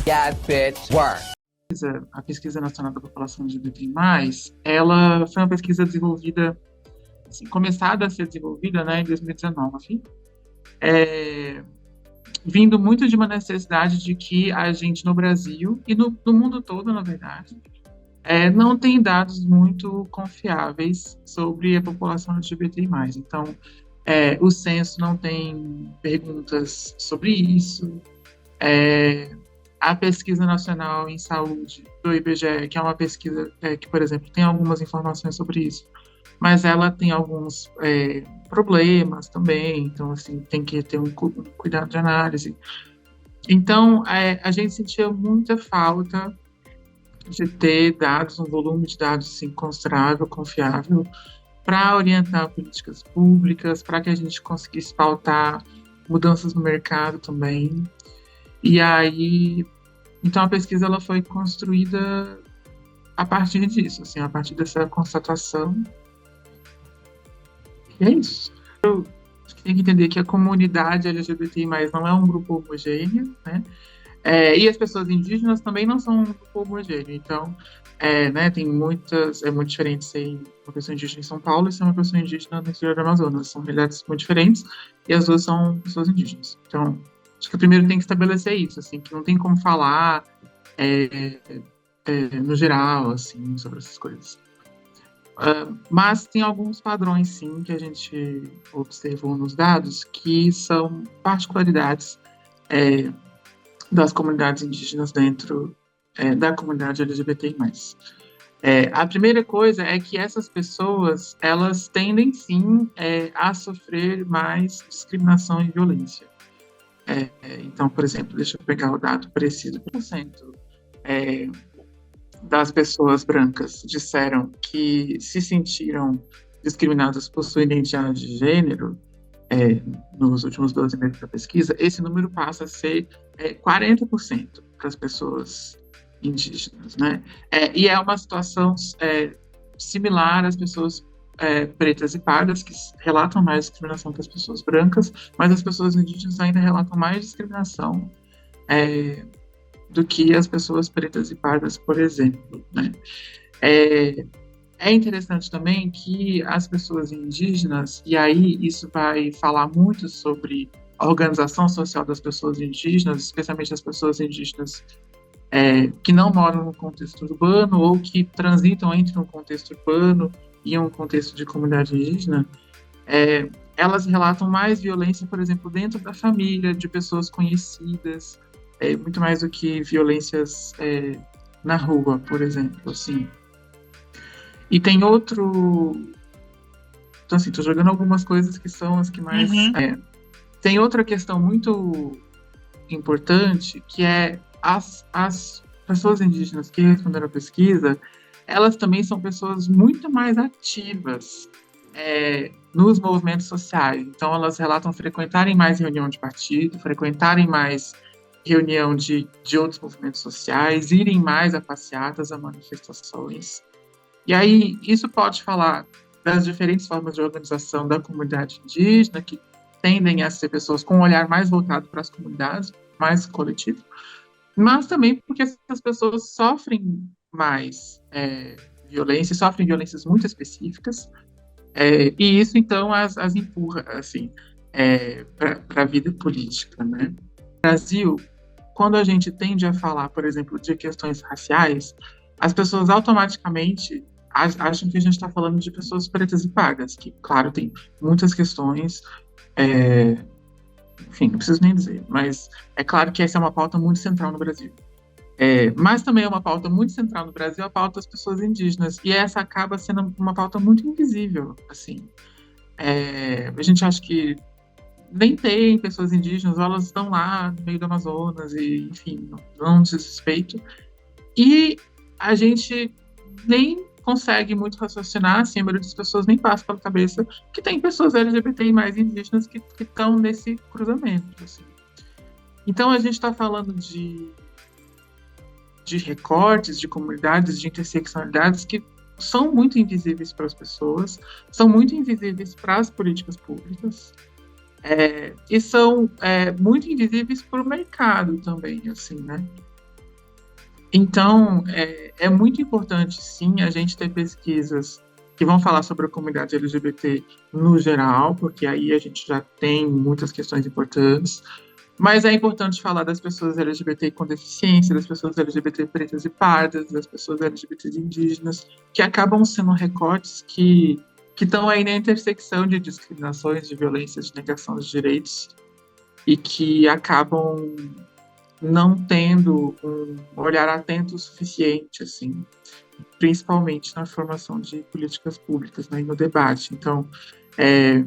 got bitch work. A Pesquisa Nacional da População LGBTI+, ela foi uma pesquisa desenvolvida, assim, começada a ser desenvolvida, né, em 2019, vindo muito de uma necessidade de que a gente no Brasil e no mundo todo, na verdade, não tem dados muito confiáveis sobre a população LGBTI+. Então, o censo não tem perguntas sobre isso. A Pesquisa Nacional em Saúde do IBGE, que é uma pesquisa que, por exemplo, tem algumas informações sobre isso, mas ela tem alguns problemas também, então, assim, tem que ter um cuidado de análise. Então, a gente sentia muita falta de ter dados, um volume de dados, assim, considerável, confiável, para orientar políticas públicas, para que a gente conseguisse pautar mudanças no mercado também. E aí, então a pesquisa ela foi construída a partir disso, assim, a partir dessa constatação. E é isso. Eu tenho que entender que a comunidade LGBTI+, não é um grupo homogêneo, né? E as pessoas indígenas também não são um grupo homogêneo. Então, né, tem muitas... É muito diferente ser uma pessoa indígena em São Paulo e ser uma pessoa indígena no interior do Amazonas. São realidades muito diferentes e as duas são pessoas indígenas. Então, acho que primeiro tem que estabelecer isso, assim, que não tem como falar no geral, assim, sobre essas coisas. Mas tem alguns padrões, sim, que a gente observou nos dados, que são particularidades das comunidades indígenas dentro da comunidade LGBTI+. A primeira coisa é que essas pessoas, elas tendem, sim, a sofrer mais discriminação e violência. Então, por exemplo, deixa eu pegar o dado preciso. 1% das pessoas brancas disseram que se sentiram discriminadas por sua identidade de gênero nos últimos 12 meses da pesquisa. Esse número passa a ser 40% para as pessoas indígenas, né? E é uma situação similar às pessoas pretas e pardas, que relatam mais discriminação que as pessoas brancas, mas as pessoas indígenas ainda relatam mais discriminação do que as pessoas pretas e pardas, por exemplo, né? É interessante também que as pessoas indígenas, e aí isso vai falar muito sobre a organização social das pessoas indígenas, especialmente as pessoas indígenas que não moram no contexto urbano ou que transitam entre um contexto urbano e um contexto de comunidade indígena, elas relatam mais violência, por exemplo, dentro da família, de pessoas conhecidas, muito mais do que violências na rua, por exemplo, assim. E tem outro... Então, assim, estou jogando algumas coisas que são as que mais... Tem outra questão muito importante, que é as pessoas indígenas que responderam à pesquisa, elas também são pessoas muito mais ativas nos movimentos sociais. Então, elas relatam frequentarem mais reunião de partido, frequentarem mais reunião de outros movimentos sociais, irem mais a passeatas, a manifestações. E aí, isso pode falar das diferentes formas de organização da comunidade indígena, que tendem a ser pessoas com um olhar mais voltado para as comunidades, mais coletivo, mas também porque essas pessoas sofrem mais violência, sofrem violências muito específicas, e isso, então, as empurra, assim, para a vida política, né? No Brasil, quando a gente tende a falar, por exemplo, de questões raciais, as pessoas automaticamente acham que a gente está falando de pessoas pretas e pardas, que, claro, tem muitas questões, enfim, não preciso nem dizer, mas é claro que essa é uma pauta muito central no Brasil. Mas também é uma pauta muito central no Brasil, a pauta das pessoas indígenas, e essa acaba sendo uma pauta muito invisível, assim. A gente acha que nem tem pessoas indígenas, elas estão lá no meio do Amazonas, e, enfim, não diz respeito. E a gente nem consegue muito raciocinar, assim, a maioria das pessoas nem passa pela cabeça que tem pessoas LGBTI mais indígenas que estão nesse cruzamento, assim. Então, a gente está falando de recortes, de comunidades, de interseccionalidades que são muito invisíveis para as pessoas, são muito invisíveis para as políticas públicas, e são muito invisíveis para o mercado também, assim, né? Então, é muito importante, sim, a gente ter pesquisas que vão falar sobre a comunidade LGBT no geral, porque aí a gente já tem muitas questões importantes, mas é importante falar das pessoas LGBT com deficiência, das pessoas LGBT pretas e pardas, das pessoas LGBT indígenas, que acabam sendo recortes que estão aí na intersecção de discriminações, de violências, de negação de direitos, e que acabam não tendo um olhar atento o suficiente, assim, principalmente na formação de políticas públicas, né, e no debate. Então, é,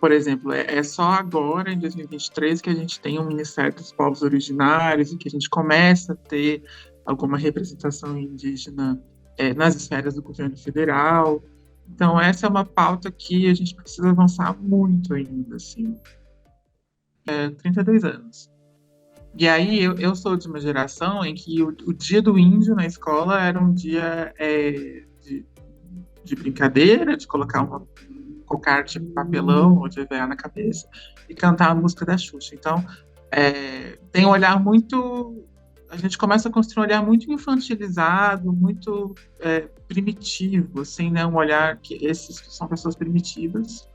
por exemplo, é só agora, em 2023, que a gente tem um Ministério dos Povos Originários e que a gente começa a ter alguma representação indígena nas esferas do governo federal. Então, essa é uma pauta que a gente precisa avançar muito ainda, assim. 32 anos. E aí, eu sou de uma geração em que o dia do índio na escola era um dia de brincadeira, de colocar um cocar de papelão ou de EVA na cabeça e cantar a música da Xuxa. Então, tem um olhar muito. A gente começa a construir um olhar muito infantilizado, muito primitivo, assim, né? Um olhar que esses são pessoas primitivas,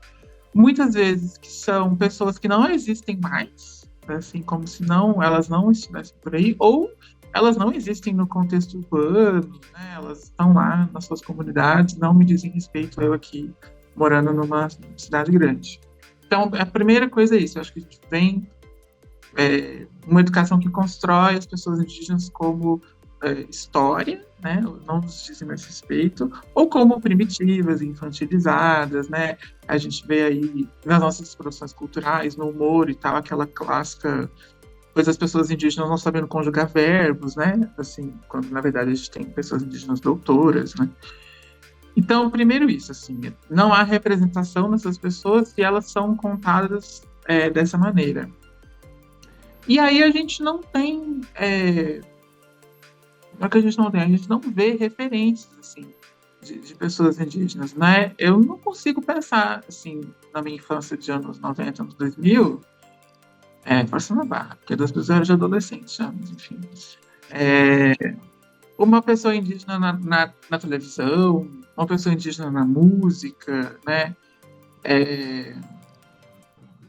muitas vezes que são pessoas que não existem mais, assim, como se não elas não estivessem por aí, ou elas não existem no contexto urbano, né? Elas estão lá nas suas comunidades, não me dizem respeito eu aqui morando numa cidade grande. Então, a primeira coisa é isso. Eu acho que a gente vem uma educação que constrói as pessoas indígenas como história, né, não nos dizem mais respeito, ou como primitivas, infantilizadas, né, a gente vê aí nas nossas produções culturais, no humor e tal, aquela clássica coisa das pessoas indígenas não sabendo conjugar verbos, né, assim, quando na verdade a gente tem pessoas indígenas doutoras, né. Então, primeiro isso, assim, não há representação nessas pessoas e elas são contadas dessa maneira. E aí a gente não tem. Não é que a gente não tem, a gente não vê referências assim, de pessoas indígenas, né? Eu não consigo pensar, assim, na minha infância de anos 90, anos 2000, forçando a barra, porque das pessoas eram de adolescente já, mas enfim. Uma pessoa indígena na televisão, uma pessoa indígena na música, né? É,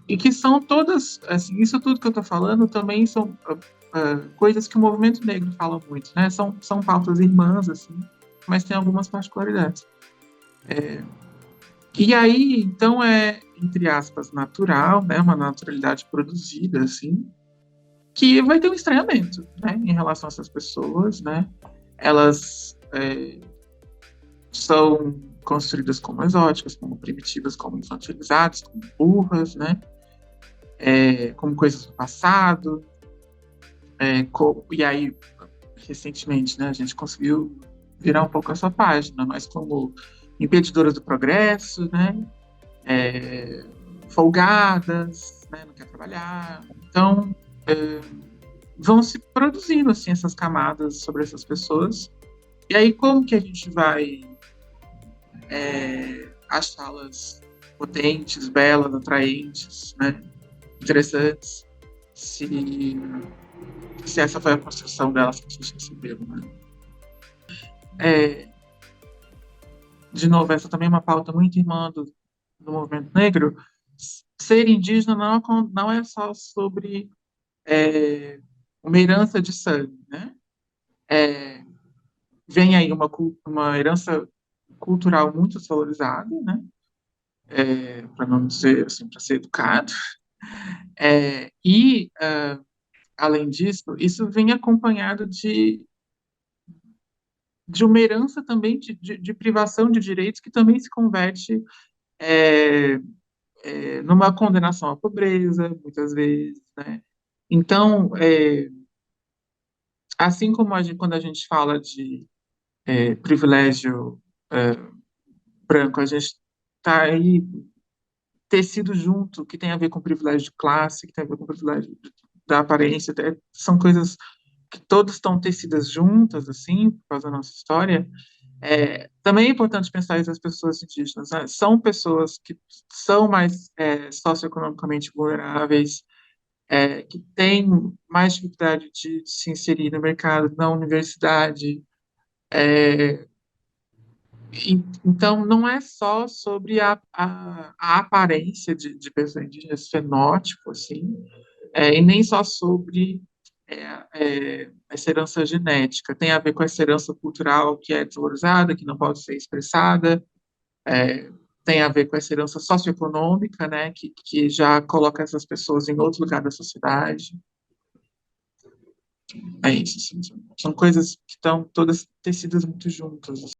e que são todas, assim, isso tudo que eu estou falando também são coisas que o movimento negro fala muito, né? São pautas irmãs, assim, mas tem algumas particularidades. E aí, então, entre aspas, natural, né? Uma naturalidade produzida, assim, que vai ter um estranhamento, né? Em relação a essas pessoas, né? Elas são construídas como exóticas, como primitivas, como infantilizadas, como burras, né? Como coisas do passado, e aí, recentemente, né, a gente conseguiu virar um pouco essa página, mas como impedidoras do progresso, né, folgadas, né, não quer trabalhar. Então, vão se produzindo assim essas camadas sobre essas pessoas. E aí, como que a gente vai achá-las potentes, belas, atraentes, né, interessantes, se, se essa foi a construção delas que a gente recebeu, né? É, de novo, essa também é uma pauta muito irmã do movimento negro. Ser indígena não é só sobre uma herança de sangue, né? É, vem aí uma herança cultural muito desvalorizada, né? Para não dizer assim, para ser educado. Além disso, isso vem acompanhado de uma herança também de privação de direitos que também se converte é, numa condenação à pobreza, muitas vezes, né? Então, assim como quando a gente fala de privilégio é, branco, a gente está aí tecido junto, que tem a ver com privilégio de classe, que tem a ver com privilégio da aparência, são coisas que todas estão tecidas juntas, assim, por causa da nossa história. Também é importante pensar isso as pessoas indígenas, né? São pessoas que são mais socioeconomicamente vulneráveis, que têm mais dificuldade de se inserir no mercado, na universidade. É, então, não é só sobre a aparência de pessoas indígenas, fenótipo, assim, e nem só sobre essa herança genética. Tem a ver com essa herança cultural que é desvalorizada, que não pode ser expressada, é, tem a ver com essa herança socioeconômica, né, que já coloca essas pessoas em outro lugar da sociedade. É isso, assim, são coisas que estão todas tecidas muito juntas.